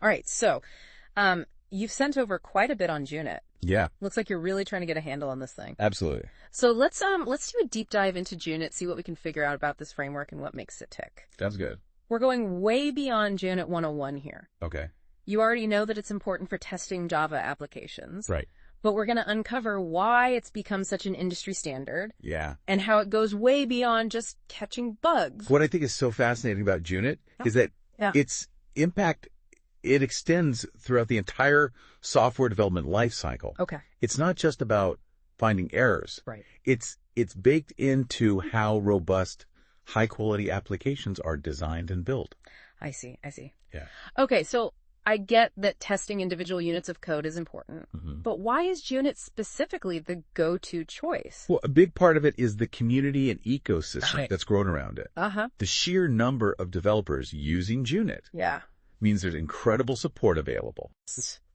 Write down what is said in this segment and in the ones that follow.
All right, so you've sent over quite a bit on JUnit. Yeah. Looks like you're really trying to get a handle on this thing. Absolutely. So let's do a deep dive into JUnit, see what we can figure out about this framework and what makes it tick. Sounds good. We're going way beyond JUnit 101 here. Okay. You already know that it's important for testing Java applications. Right. But we're going to uncover why it's become such an industry standard. Yeah. And how it goes way beyond just catching bugs. What I think is so fascinating about JUnit is that its impact, it extends throughout the entire software development lifecycle. Okay. It's not just about finding errors. Right. It's baked into how robust, high-quality applications are designed and built. I see. Yeah. Okay, so I get that testing individual units of code is important, but why is JUnit specifically the go-to choice? Well, a big part of it is the community and ecosystem that's grown around it. Uh-huh. The sheer number of developers using JUnit means there's incredible support available.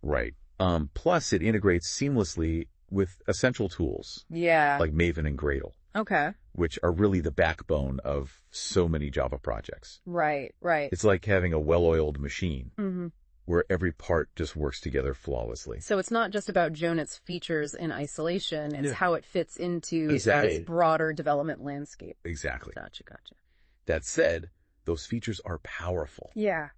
Right. Plus, it integrates seamlessly with essential tools like Maven and Gradle. Okay. Which are really the backbone of so many Java projects. Right. It's like having a well-oiled machine where every part just works together flawlessly. So it's not just about JUnit's features in isolation, it's how it fits into its broader development landscape. Exactly. Gotcha. That said, those features are powerful. Yeah.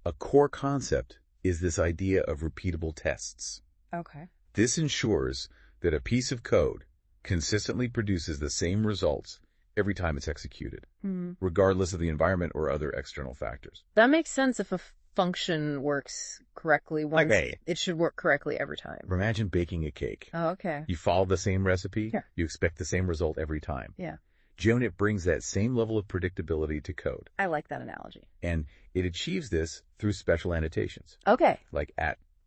A core concept is this idea of repeatable tests. Okay. This ensures that a piece of code consistently produces the same results every time it's executed, regardless of the environment or other external factors. That makes sense if a function works correctly once. It should work correctly every time. Imagine baking a cake. Oh, okay. You follow the same recipe, you expect the same result every time. Yeah. JUnit brings that same level of predictability to code. I like that analogy. And it achieves this through special annotations. Okay. Like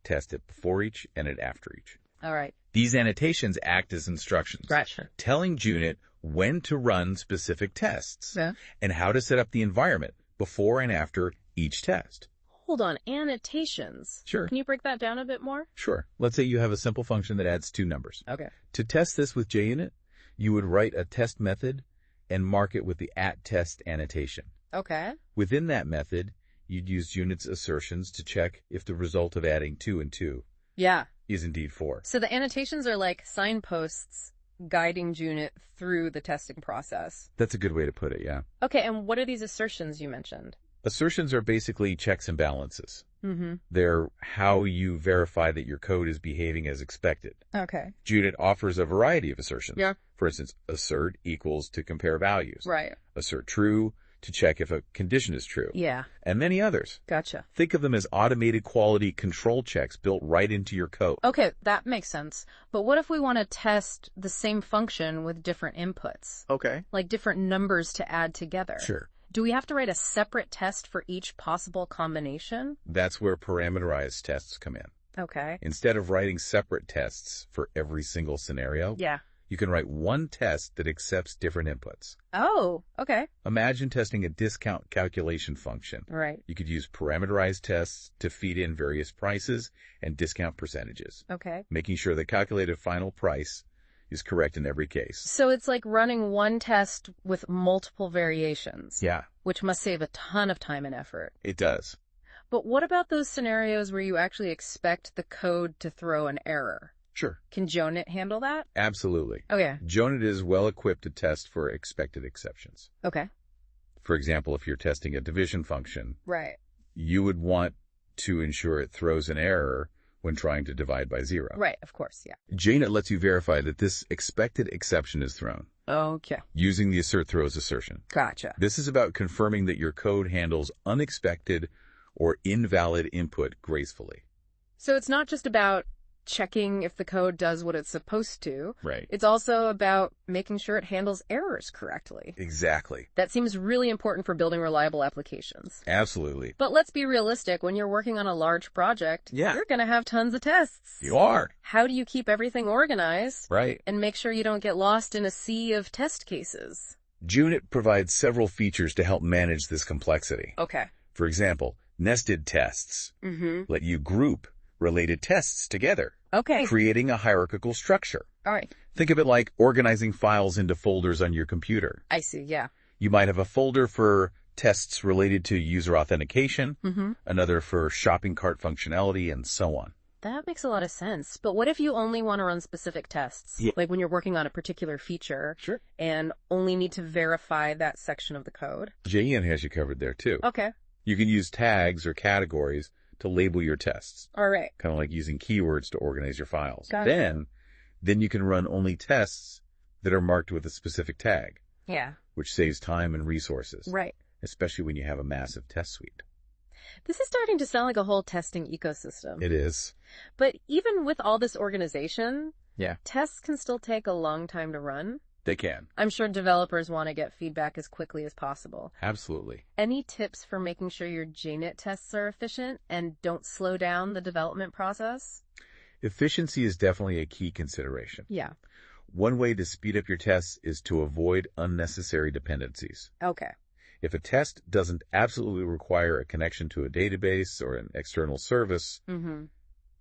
@test it before each and after each. All right. These annotations act as instructions, telling JUnit when to run specific tests and how to set up the environment before and after each test. Hold on, annotations. Sure. Can you break that down a bit more? Sure. Let's say you have a simple function that adds 2 numbers. Okay. To test this with JUnit, you would write a test method and mark it with the @test annotation. Okay. Within that method, you'd use JUnit's assertions to check if the result of adding 2 and 2 is indeed 4. So the annotations are like signposts guiding JUnit through the testing process. That's a good way to put it, yeah. Okay, and what are these assertions you mentioned? Assertions are basically checks and balances. They're how you verify that your code is behaving as expected. Okay. JUnit offers a variety of assertions. Yeah. For instance, assert equals to compare values. Right. Assert true to check if a condition is true. Yeah. And many others. Gotcha. Think of them as automated quality control checks built right into your code. Okay, that makes sense. But what if we want to test the same function with different inputs? Okay. Like different numbers to add together? Sure. Do we have to write a separate test for each possible combination? That's where parameterized tests come in. Okay. Instead of writing separate tests for every single scenario, you can write one test that accepts different inputs. Oh, okay. Imagine testing a discount calculation function. Right. You could use parameterized tests to feed in various prices and discount percentages. Okay. Making sure the calculated final price is correct in every case. So it's like running one test with multiple variations. Yeah. Which must save a ton of time and effort. It does. But what about those scenarios where you actually expect the code to throw an error? Sure. Can JUnit handle that? Absolutely. Okay. JUnit is well equipped to test for expected exceptions. Okay. For example, if you're testing a division function, right, you would want to ensure it throws an error when trying to divide by 0. Right, of course, yeah. JUnit lets you verify that this expected exception is thrown. Okay. Using the assert throws assertion. Gotcha. This is about confirming that your code handles unexpected or invalid input gracefully. So it's not just about checking if the code does what it's supposed to. Right. It's also about making sure it handles errors correctly. Exactly. That seems really important for building reliable applications. Absolutely. But let's be realistic. When you're working on a large project, you're going to have tons of tests. You are. How do you keep everything organized? Right. And make sure you don't get lost in a sea of test cases? JUnit provides several features to help manage this complexity. Okay. For example, nested tests let you group related tests together, creating a hierarchical structure. All right. Think of it like organizing files into folders on your computer. I see, yeah. You might have a folder for tests related to user authentication, another for shopping cart functionality, and so on. That makes a lot of sense. But what if you only want to run specific tests? Yeah. Like when you're working on a particular feature. Sure. And only need to verify that section of the code? JUnit has you covered there, too. Okay. You can use tags or categories to label your tests. All right. Kind of like using keywords to organize your files. Got it. Then you can run only tests that are marked with a specific tag. Yeah. Which saves time and resources. Right. Especially when you have a massive test suite. This is starting to sound like a whole testing ecosystem. It is. But even with all this organization, yeah, tests can still take a long time to run. They can. I'm sure developers want to get feedback as quickly as possible. Absolutely. Any tips for making sure your JUnit tests are efficient and don't slow down the development process? Efficiency is definitely a key consideration. Yeah. One way to speed up your tests is to avoid unnecessary dependencies. Okay. If a test doesn't absolutely require a connection to a database or an external service,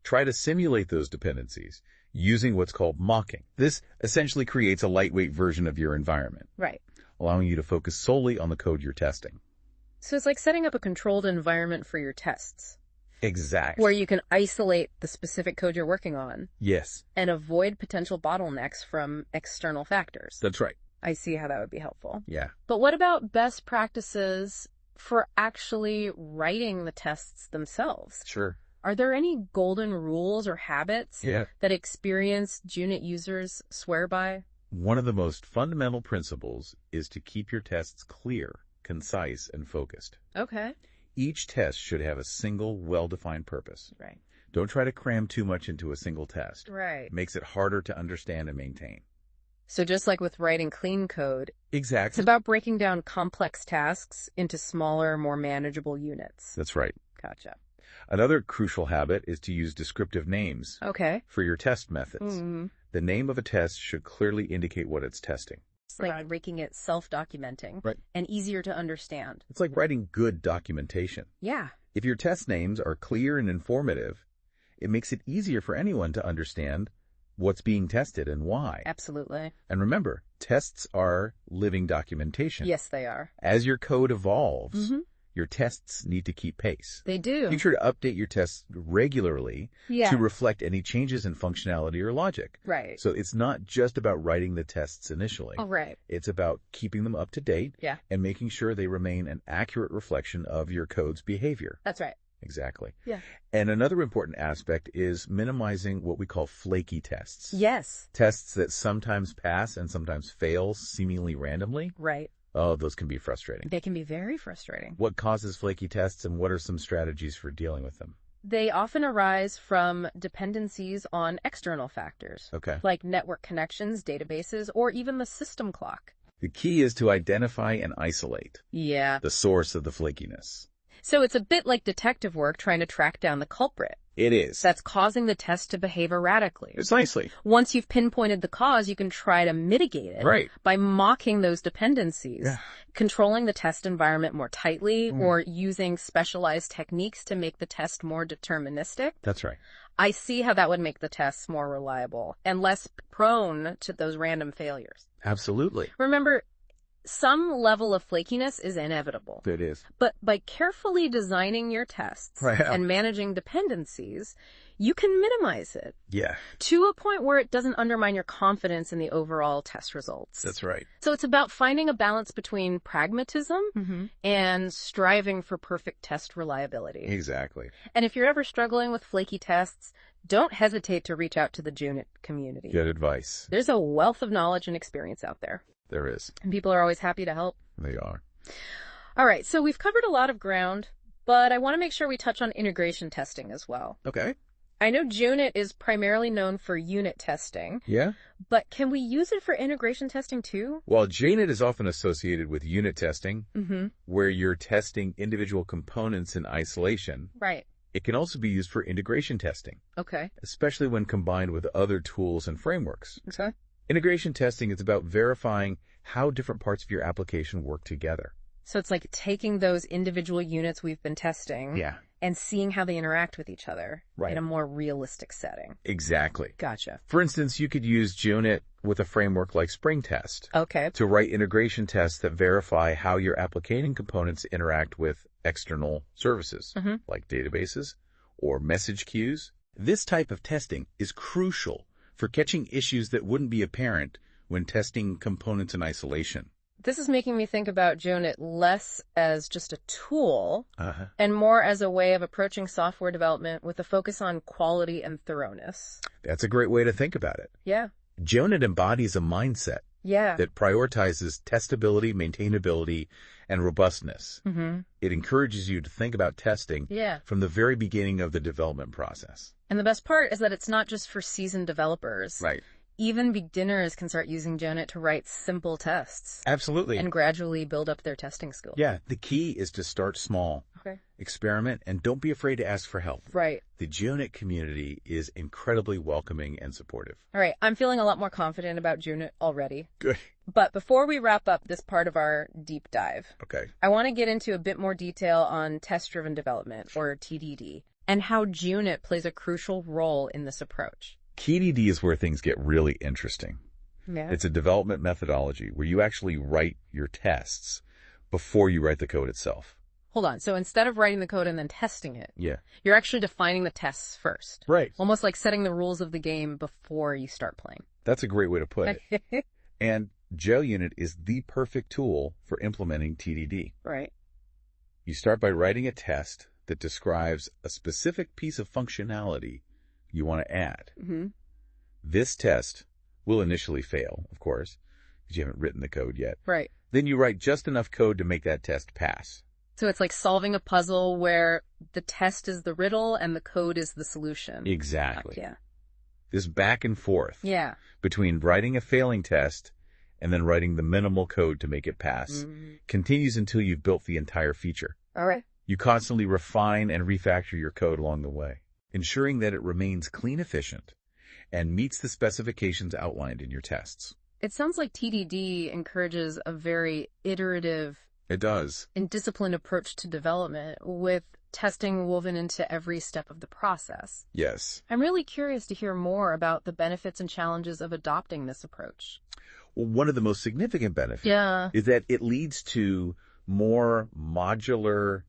try to simulate those dependencies using what's called mocking. This essentially creates a lightweight version of your environment, right, allowing you to focus solely on the code you're testing. So it's like setting up a controlled environment for your tests. Exactly. Where you can isolate the specific code you're working on. Yes. And avoid potential bottlenecks from external factors. That's right. I see how that would be helpful. Yeah. But what about best practices for actually writing the tests themselves? Sure. Are there any golden rules or habits that experienced JUnit users swear by? One of the most fundamental principles is to keep your tests clear, concise, and focused. Okay. Each test should have a single, well-defined purpose. Right. Don't try to cram too much into a single test. Right. It makes it harder to understand and maintain. So just like with writing clean code, exactly, it's about breaking down complex tasks into smaller, more manageable units. That's right. Gotcha. Another crucial habit is to use descriptive names for your test methods. The name of a test should clearly indicate what it's testing. It's like making it self-documenting and easier to understand. It's like writing good documentation. Yeah. If your test names are clear and informative, it makes it easier for anyone to understand what's being tested and why. Absolutely. And remember, tests are living documentation. Yes, they are. As your code evolves, your tests need to keep pace. They do. Make sure to update your tests regularly to reflect any changes in functionality or logic. Right. So it's not just about writing the tests initially. Oh, right. It's about keeping them up to date and making sure they remain an accurate reflection of your code's behavior. That's right. Exactly. Yeah. And another important aspect is minimizing what we call flaky tests. Yes. Tests that sometimes pass and sometimes fail seemingly randomly. Right. Oh, those can be frustrating. They can be very frustrating. What causes flaky tests and what are some strategies for dealing with them? They often arise from dependencies on external factors. Okay. Like network connections, databases, or even the system clock. The key is to identify and isolate the source of the flakiness. So it's a bit like detective work trying to track down the culprit. It is. That's causing the test to behave erratically. Precisely. Once you've pinpointed the cause, you can try to mitigate it by mocking those dependencies, controlling the test environment more tightly, or using specialized techniques to make the test more deterministic. That's right. I see how that would make the tests more reliable and less prone to those random failures. Absolutely. Remember, some level of flakiness is inevitable. It is. But by carefully designing your tests and managing dependencies, you can minimize it. Yeah. To a point where it doesn't undermine your confidence in the overall test results. That's right. So it's about finding a balance between pragmatism and striving for perfect test reliability. Exactly. And if you're ever struggling with flaky tests, don't hesitate to reach out to the JUnit community. Good advice. There's a wealth of knowledge and experience out there. There is. And people are always happy to help. They are. All right, so we've covered a lot of ground, but I want to make sure we touch on integration testing as well. Okay. I know JUnit is primarily known for unit testing. Yeah. But can we use it for integration testing too? Well, JUnit is often associated with unit testing, where you're testing individual components in isolation. Right. It can also be used for integration testing. Okay. Especially when combined with other tools and frameworks. Okay. Integration testing is about verifying how different parts of your application work together. So it's like taking those individual units we've been testing and seeing how they interact with each other in a more realistic setting. Exactly. Gotcha. For instance, you could use JUnit with a framework like Spring Test. Okay. To write integration tests that verify how your application components interact with external services, like databases or message queues. This type of testing is crucial for catching issues that wouldn't be apparent when testing components in isolation. This is making me think about JUnit less as just a tool and more as a way of approaching software development with a focus on quality and thoroughness. That's a great way to think about it. Yeah. JUnit embodies a mindset that prioritizes testability, maintainability, and robustness. It encourages you to think about testing from the very beginning of the development process. And the best part is that it's not just for seasoned developers. Right. Even beginners can start using JUnit to write simple tests. Absolutely. And gradually build up their testing skills. Yeah, the key is to start small, experiment, and don't be afraid to ask for help. Right. The JUnit community is incredibly welcoming and supportive. All right, I'm feeling a lot more confident about JUnit already. Good. But before we wrap up this part of our deep dive, okay, I want to get into a bit more detail on test-driven development, or TDD, and how JUnit plays a crucial role in this approach. TDD is where things get really interesting. Yeah. It's a development methodology where you actually write your tests before you write the code itself. Hold on. So instead of writing the code and then testing it, you're actually defining the tests first. Right. Almost like setting the rules of the game before you start playing. That's a great way to put it. And JUnit is the perfect tool for implementing TDD. Right. You start by writing a test that describes a specific piece of functionality you want to add. This test will initially fail, of course, because you haven't written the code yet. Right. Then you write just enough code to make that test pass. So it's like solving a puzzle where the test is the riddle and the code is the solution. Exactly. Yeah. This back and forth between writing a failing test and then writing the minimal code to make it pass continues until you've built the entire feature. All right. You constantly refine and refactor your code along the way, ensuring that it remains clean, efficient, and meets the specifications outlined in your tests. It sounds like TDD encourages a very iterative and disciplined approach to development, with testing woven into every step of the process. Yes. I'm really curious to hear more about the benefits and challenges of adopting this approach. Well, one of the most significant benefits is that it leads to more modular,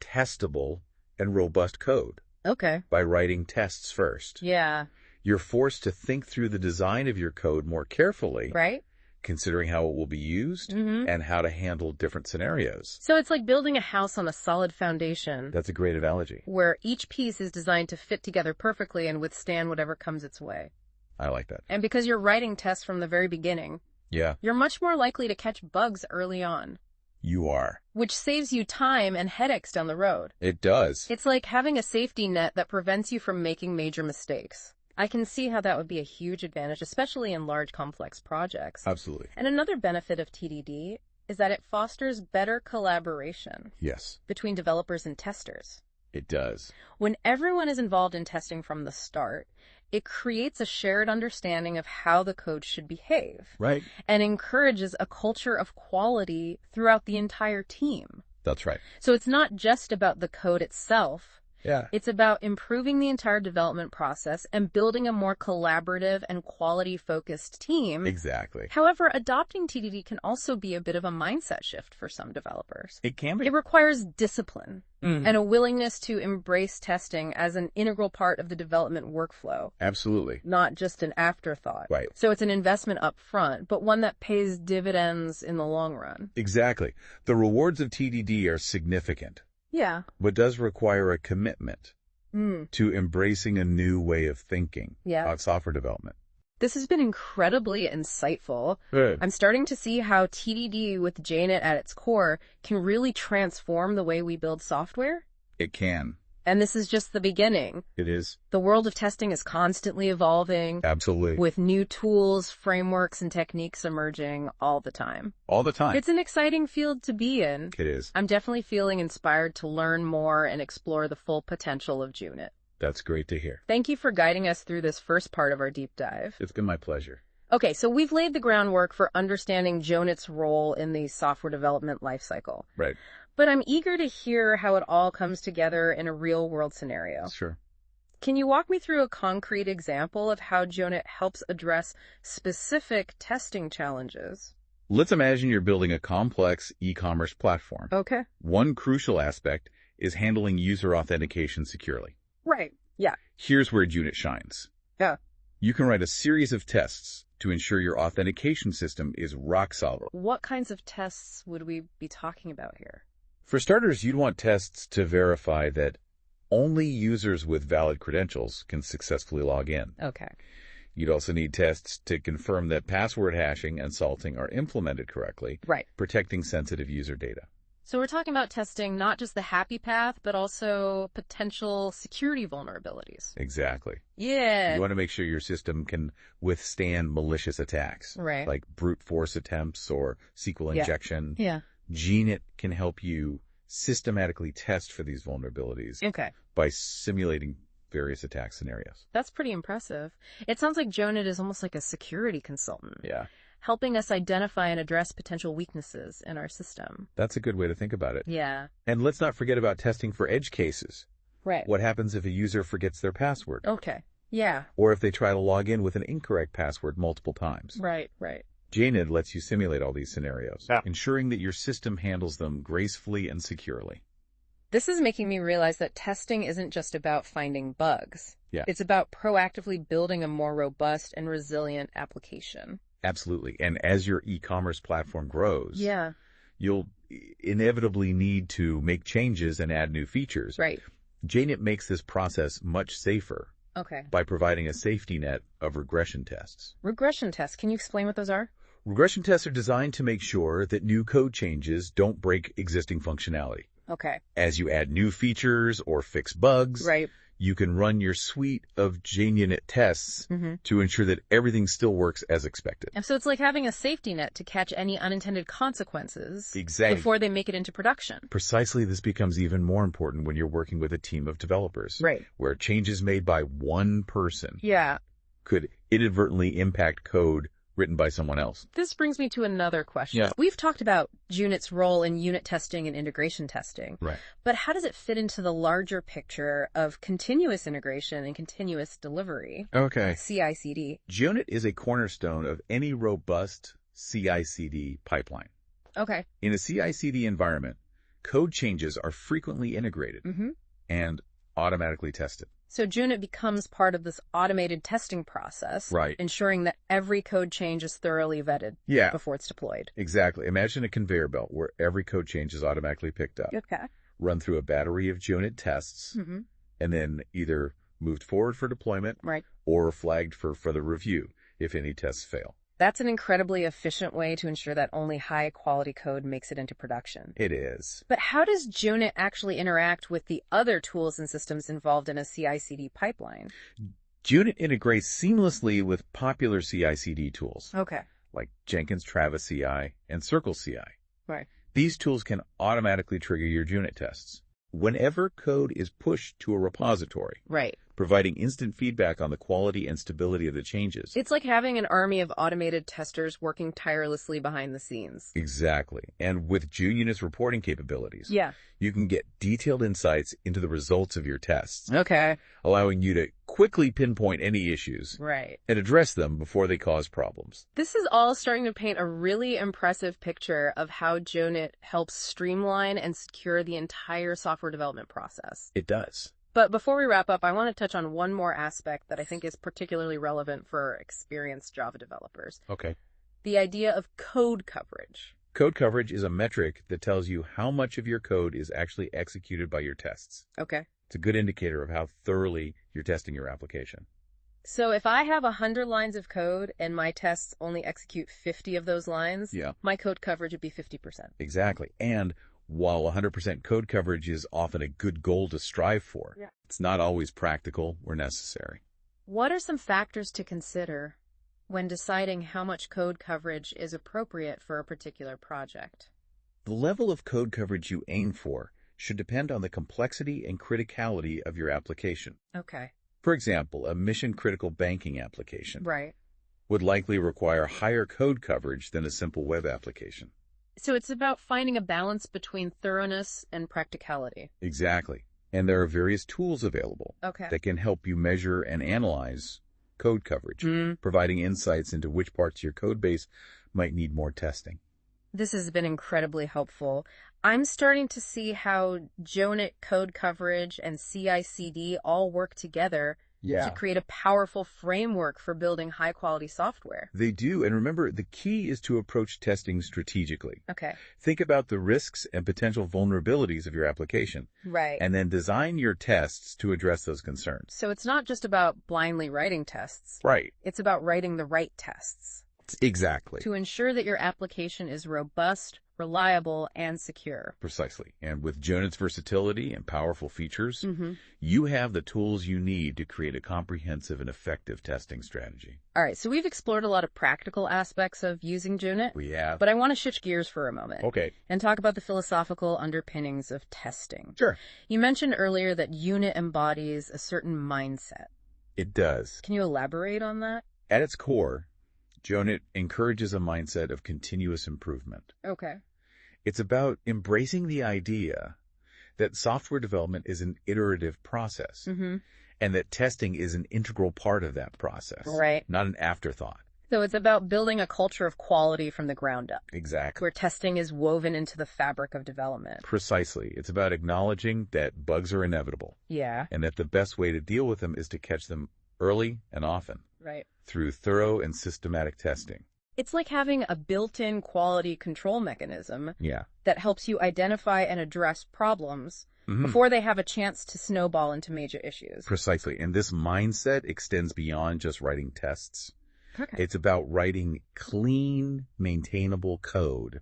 testable, and robust code. Okay. By writing tests first. Yeah. You're forced to think through the design of your code more carefully. Right. Considering how it will be used and how to handle different scenarios. So it's like building a house on a solid foundation. That's a great analogy. Where each piece is designed to fit together perfectly and withstand whatever comes its way. I like that. And because you're writing tests from the very beginning, you're much more likely to catch bugs early on. You are. Which saves you time and headaches down the road. It does. It's like having a safety net that prevents you from making major mistakes. I can see how that would be a huge advantage, especially in large, complex projects. Absolutely. And another benefit of TDD is that it fosters better collaboration. Yes. Between developers and testers. It does. When everyone is involved in testing from the start, it creates a shared understanding of how the code should behave. Right. And encourages a culture of quality throughout the entire team. That's right. So it's not just about the code itself. Yeah. It's about improving the entire development process and building a more collaborative and quality-focused team. Exactly. However, adopting TDD can also be a bit of a mindset shift for some developers. It can be. It requires discipline and a willingness to embrace testing as an integral part of the development workflow. Absolutely. Not just an afterthought. Right. So it's an investment up front, but one that pays dividends in the long run. Exactly. The rewards of TDD are significant. Yeah. But does require a commitment to embracing a new way of thinking about software development. This has been incredibly insightful. Good. I'm starting to see how TDD with JUnit at its core can really transform the way we build software. It can. And this is just the beginning. It is. The world of testing is constantly evolving. Absolutely. With new tools, frameworks, and techniques emerging all the time. All the time. It's an exciting field to be in. It is. I'm definitely feeling inspired to learn more and explore the full potential of JUnit. That's great to hear. Thank you for guiding us through this first part of our deep dive. It's been my pleasure. Okay, so we've laid the groundwork for understanding JUnit's role in the software development lifecycle. Right. But I'm eager to hear how it all comes together in a real-world scenario. Sure. Can you walk me through a concrete example of how JUnit helps address specific testing challenges? Let's imagine you're building a complex e-commerce platform. Okay. One crucial aspect is handling user authentication securely. Right. Yeah. Here's where JUnit shines. Yeah. You can write a series of tests to ensure your authentication system is rock solid. What kinds of tests would we be talking about here? For starters, you'd want tests to verify that only users with valid credentials can successfully log in. Okay. You'd also need tests to confirm that password hashing and salting are implemented correctly, right, protecting sensitive user data. So we're talking about testing not just the happy path, but also potential security vulnerabilities. Exactly. Yeah. You want to make sure your system can withstand malicious attacks, right, like brute force attempts or SQL injection. Yeah. JUnit can help you systematically test for these vulnerabilities by simulating various attack scenarios. That's pretty impressive. It sounds like JUnit is almost like a security consultant. Yeah. Helping us identify and address potential weaknesses in our system. That's a good way to think about it. Yeah. And let's not forget about testing for edge cases. Right. What happens if a user forgets their password? Okay. Yeah. Or if they try to log in with an incorrect password multiple times. Right, right. JUnit lets you simulate all these scenarios, ensuring that your system handles them gracefully and securely. This is making me realize that testing isn't just about finding bugs. Yeah. It's about proactively building a more robust and resilient application. Absolutely. And as your e-commerce platform grows, you'll inevitably need to make changes and add new features. Right. JUnit makes this process much safer by providing a safety net of regression tests. Regression tests. Can you explain what those are? Regression tests are designed to make sure that new code changes don't break existing functionality. Okay. As you add new features or fix bugs, you can run your suite of JUnit tests to ensure that everything still works as expected. And so it's like having a safety net to catch any unintended consequences before they make it into production. Precisely, this becomes even more important when you're working with a team of developers, where changes made by one person could inadvertently impact code written by someone else. This brings me to another question. We've talked about JUnit's role in unit testing and integration testing. Right. But how does it fit into the larger picture of continuous integration and continuous delivery? Okay. CI/CD. JUnit is a cornerstone of any robust CI/CD pipeline. Okay. In a CI/CD environment, code changes are frequently integrated and automatically tested. So JUnit becomes part of this automated testing process, ensuring that every code change is thoroughly vetted before it's deployed. Exactly. Imagine a conveyor belt where every code change is automatically picked up, run through a battery of JUnit tests, and then either moved forward for deployment or flagged for further review if any tests fail. That's an incredibly efficient way to ensure that only high-quality code makes it into production. It is. But how does JUnit actually interact with the other tools and systems involved in a CI/CD pipeline? JUnit integrates seamlessly with popular CI/CD tools. Okay. Like Jenkins Travis CI and Circle CI. Right. These tools can automatically trigger your JUnit tests whenever code is pushed to a repository. Right. Providing instant feedback on the quality and stability of the changes. It's like having an army of automated testers working tirelessly behind the scenes. Exactly. And with JUnit's reporting capabilities, you can get detailed insights into the results of your tests. Okay. Allowing you to quickly pinpoint any issues. Right. And address them before they cause problems. This is all starting to paint a really impressive picture of how JUnit helps streamline and secure the entire software development process. It does. But before we wrap up, I want to touch on one more aspect that I think is particularly relevant for experienced Java developers. Okay. The idea of code coverage. Code coverage is a metric that tells you how much of your code is actually executed by your tests. Okay. It's a good indicator of how thoroughly you're testing your application. So if I have 100 lines of code and my tests only execute 50 of those lines, my code coverage would be 50%. Exactly. And while 100% code coverage is often a good goal to strive for, it's not always practical or necessary. What are some factors to consider when deciding how much code coverage is appropriate for a particular project? The level of code coverage you aim for should depend on the complexity and criticality of your application. Okay. For example, a mission-critical banking application would likely require higher code coverage than a simple web application. So it's about finding a balance between thoroughness and practicality. Exactly. And there are various tools available that can help you measure and analyze code coverage, providing insights into which parts of your code base might need more testing. This has been incredibly helpful. I'm starting to see how JUnit code coverage and CI/CD all work together to create a powerful framework for building high-quality software. They do. And remember, the key is to approach testing strategically. Okay. Think about the risks and potential vulnerabilities of your application. Right. And then design your tests to address those concerns. So it's not just about blindly writing tests. Right. It's about writing the right tests. Exactly. To ensure that your application is robust, reliable, and secure. Precisely. And with JUnit's versatility and powerful features, you have the tools you need to create a comprehensive and effective testing strategy. All right, so we've explored a lot of practical aspects of using JUnit. We have. But I want to shift gears for a moment. Okay. And talk about the philosophical underpinnings of testing. Sure. You mentioned earlier that JUnit embodies a certain mindset. It does. Can you elaborate on that? At its core, JUnit encourages a mindset of continuous improvement. Okay. It's about embracing the idea that software development is an iterative process and that testing is an integral part of that process, not an afterthought. So it's about building a culture of quality from the ground up. Exactly. Where testing is woven into the fabric of development. Precisely. It's about acknowledging that bugs are inevitable. Yeah. And that the best way to deal with them is to catch them early and often. Right. Through thorough and systematic testing. It's like having a built-in quality control mechanism that helps you identify and address problems before they have a chance to snowball into major issues. Precisely. And this mindset extends beyond just writing tests. Okay. It's about writing clean, maintainable code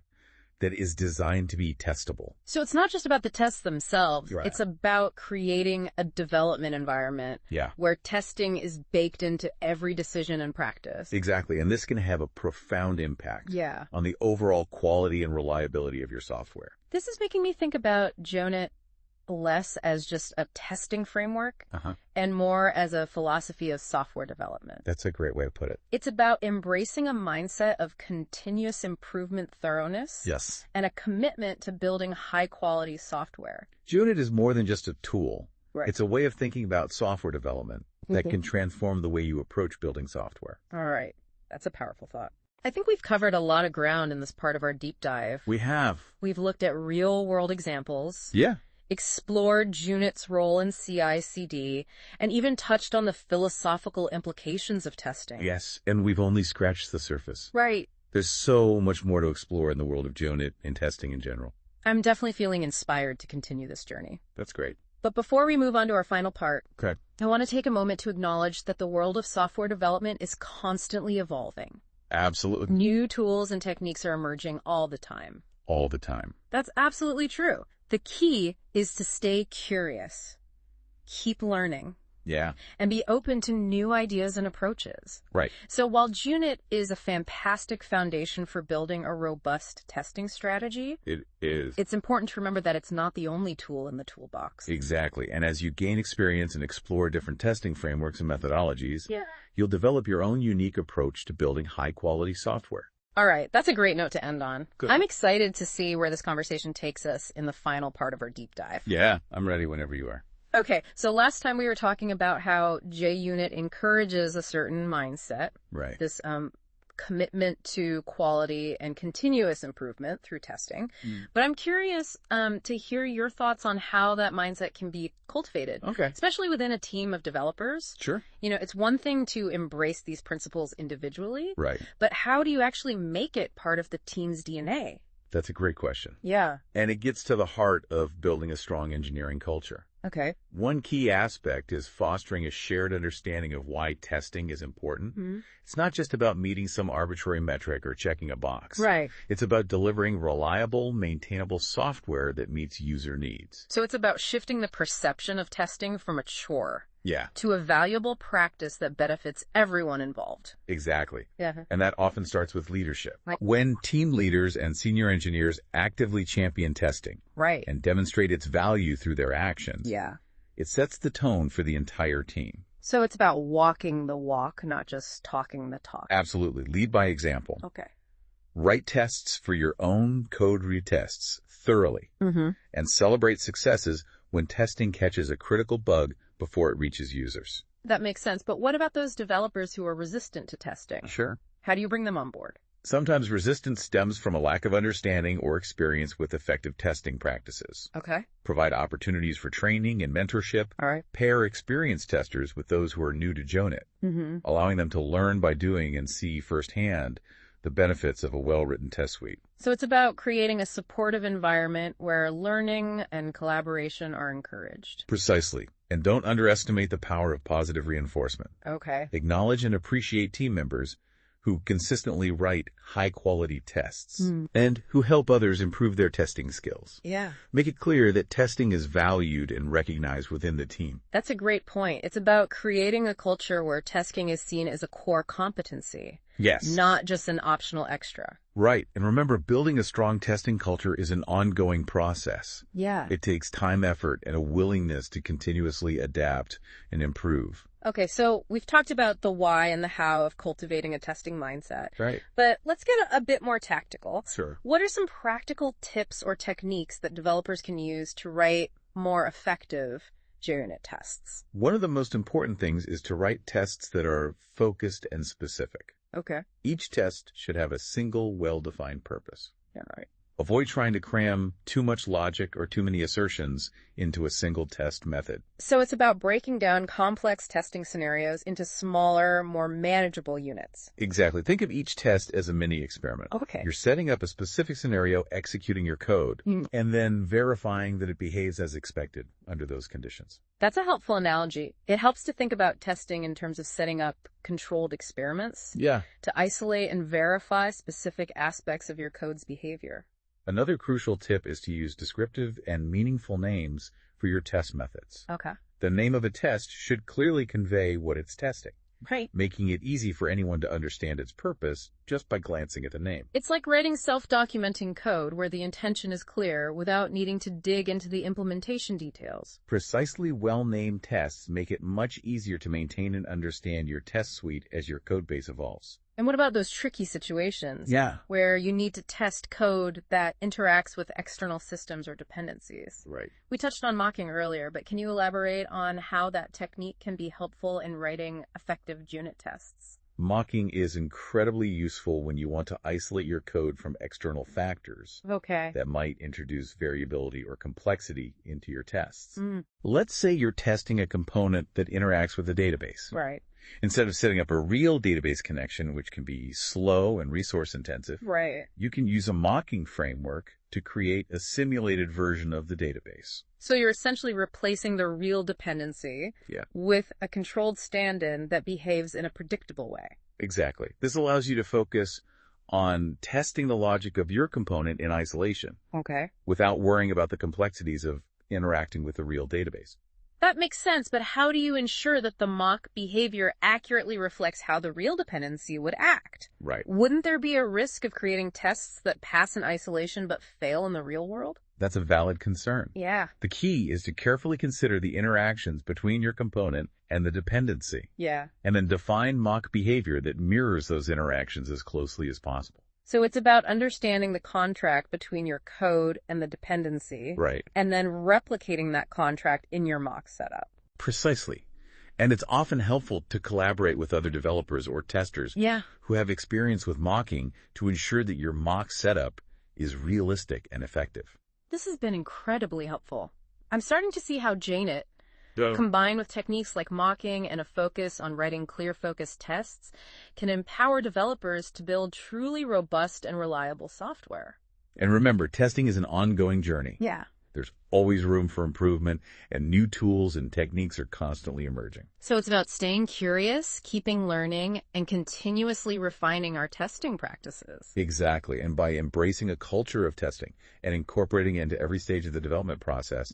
that is designed to be testable. So it's not just about the tests themselves. Right. It's about creating a development environment where testing is baked into every decision and practice. Exactly. And this can have a profound impact on the overall quality and reliability of your software. This is making me think about JUnit less as just a testing framework and more as a philosophy of software development. That's a great way to put it. It's about embracing a mindset of continuous improvement thoroughness and a commitment to building high-quality software. JUnit is more than just a tool. Right. It's a way of thinking about software development that can transform the way you approach building software. All right. That's a powerful thought. I think we've covered a lot of ground in this part of our deep dive. We have. We've looked at real-world examples. Yeah. Explored JUnit's role in CI/CD, and even touched on the philosophical implications of testing. Yes, and we've only scratched the surface. Right. There's so much more to explore in the world of JUnit and testing in general. I'm definitely feeling inspired to continue this journey. That's great. But before we move on to our final part, I want to take a moment to acknowledge that the world of software development is constantly evolving. Absolutely. New tools and techniques are emerging all the time. All the time. That's absolutely true. The key is to stay curious, keep learning, and be open to new ideas and approaches. Right. So while JUnit is a fantastic foundation for building a robust testing strategy, it is. It's important to remember that it's not the only tool in the toolbox. Exactly. And as you gain experience and explore different testing frameworks and methodologies, you'll develop your own unique approach to building high-quality software. All right, that's a great note to end on. Good. I'm excited to see where this conversation takes us in the final part of our deep dive. Yeah, I'm ready whenever you are. Okay, so last time we were talking about how JUnit encourages a certain mindset. Right. This commitment to quality and continuous improvement through testing. But I'm curious to hear your thoughts on how that mindset can be cultivated. Okay. Especially within a team of developers. Sure. You know, it's one thing to embrace these principles individually. Right. But how do you actually make it part of the team's DNA? That's a great question. Yeah. And it gets to the heart of building a strong engineering culture. Okay. One key aspect is fostering a shared understanding of why testing is important. It's not just about meeting some arbitrary metric or checking a box. Right. It's about delivering reliable, maintainable software that meets user needs. So it's about shifting the perception of testing from a chore Yeah. to a valuable practice that benefits everyone involved. Exactly. Yeah. And that often starts with leadership. Right. When team leaders and senior engineers actively champion testing Right. and demonstrate its value through their actions, Yeah. it sets the tone for the entire team. So it's about walking the walk, not just talking the talk. Absolutely. Lead by example. Okay. Write tests for your own code retests thoroughly and celebrate successes when testing catches a critical bug before it reaches users. That makes sense. But what about those developers who are resistant to testing? Sure. How do you bring them on board? Sometimes resistance stems from a lack of understanding or experience with effective testing practices. Okay. Provide opportunities for training and mentorship. All right. Pair experienced testers with those who are new to JUnit, allowing them to learn by doing and see firsthand the benefits of a well-written test suite. So it's about creating a supportive environment where learning and collaboration are encouraged. Precisely. And don't underestimate the power of positive reinforcement. Okay. Acknowledge and appreciate team members who consistently write high-quality tests and who help others improve their testing skills. Yeah. Make it clear that testing is valued and recognized within the team. That's a great point. It's about creating a culture where testing is seen as a core competency. Yes. Not just an optional extra. Right. And remember, building a strong testing culture is an ongoing process. Yeah. It takes time, effort, and a willingness to continuously adapt and improve. Okay, so we've talked about the why and the how of cultivating a testing mindset. Right. But let's get a bit more tactical. Sure. What are some practical tips or techniques that developers can use to write more effective JUnit tests? One of the most important things is to write tests that are focused and specific. Okay. Each test should have a single, well-defined purpose. Yeah, right. Avoid trying to cram too much logic or too many assertions into a single test method. So it's about breaking down complex testing scenarios into smaller, more manageable units. Exactly. Think of each test as a mini experiment. Okay. You're setting up a specific scenario, executing your code, and then verifying that it behaves as expected under those conditions. That's a helpful analogy. It helps to think about testing in terms of setting up controlled experiments. Yeah. To isolate and verify specific aspects of your code's behavior. Another crucial tip is to use descriptive and meaningful names for your test methods. Okay. The name of a test should clearly convey what it's testing. Right. Making it easy for anyone to understand its purpose just by glancing at the name. It's like writing self-documenting code where the intention is clear without needing to dig into the implementation details. Precisely well-named tests make it much easier to maintain and understand your test suite as your codebase evolves. And what about those tricky situations? Yeah. Where you need to test code that interacts with external systems or dependencies. Right. We touched on mocking earlier, but can you elaborate on how that technique can be helpful in writing effective JUnit tests? Mocking is incredibly useful when you want to isolate your code from external factors that might introduce variability or complexity into your tests. Let's say you're testing a component that interacts with a database. Right. Instead of setting up a real database connection, which can be slow and resource intensive, you can use a mocking framework to create a simulated version of the database. So you're essentially replacing the real dependency with a controlled stand-in that behaves in a predictable way. Exactly. This allows you to focus on testing the logic of your component in isolation. Okay. Without worrying about the complexities of interacting with the real database. That makes sense, but how do you ensure that the mock behavior accurately reflects how the real dependency would act? Right. Wouldn't there be a risk of creating tests that pass in isolation but fail in the real world? That's a valid concern. Yeah. The key is to carefully consider the interactions between your component and the dependency. Yeah. And then define mock behavior that mirrors those interactions as closely as possible. So it's about understanding the contract between your code and the dependency. Right. And then replicating that contract in your mock setup. Precisely. And it's often helpful to collaborate with other developers or testers who have experience with mocking to ensure that your mock setup is realistic and effective. This has been incredibly helpful. I'm starting to see how JUnit, combined with techniques like mocking and a focus on writing clear focused tests, can empower developers to build truly robust and reliable software. And remember, testing is an ongoing journey. Yeah. There's always room for improvement, and new tools and techniques are constantly emerging. So it's about staying curious, keeping learning, and continuously refining our testing practices. Exactly. And by embracing a culture of testing and incorporating it into every stage of the development process,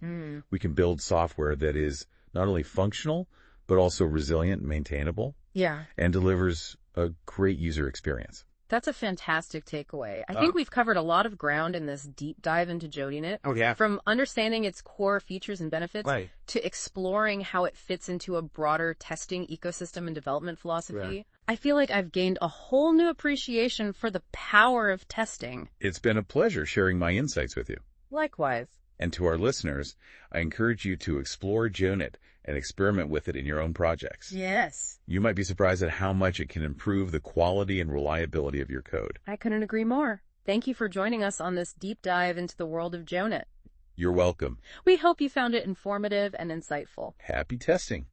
we can build software that is not only functional, but also resilient and maintainable. Yeah. And delivers a great user experience. That's a fantastic takeaway. I think we've covered a lot of ground in this deep dive into JUnit. Oh, yeah. From understanding its core features and benefits Right. to exploring how it fits into a broader testing ecosystem and development philosophy. Right. I feel like I've gained a whole new appreciation for the power of testing. It's been a pleasure sharing my insights with you. Likewise. And to our listeners, I encourage you to explore JUnit and experiment with it in your own projects. Yes. You might be surprised at how much it can improve the quality and reliability of your code. I couldn't agree more. Thank you for joining us on this deep dive into the world of JUnit. You're welcome. We hope you found it informative and insightful. Happy testing.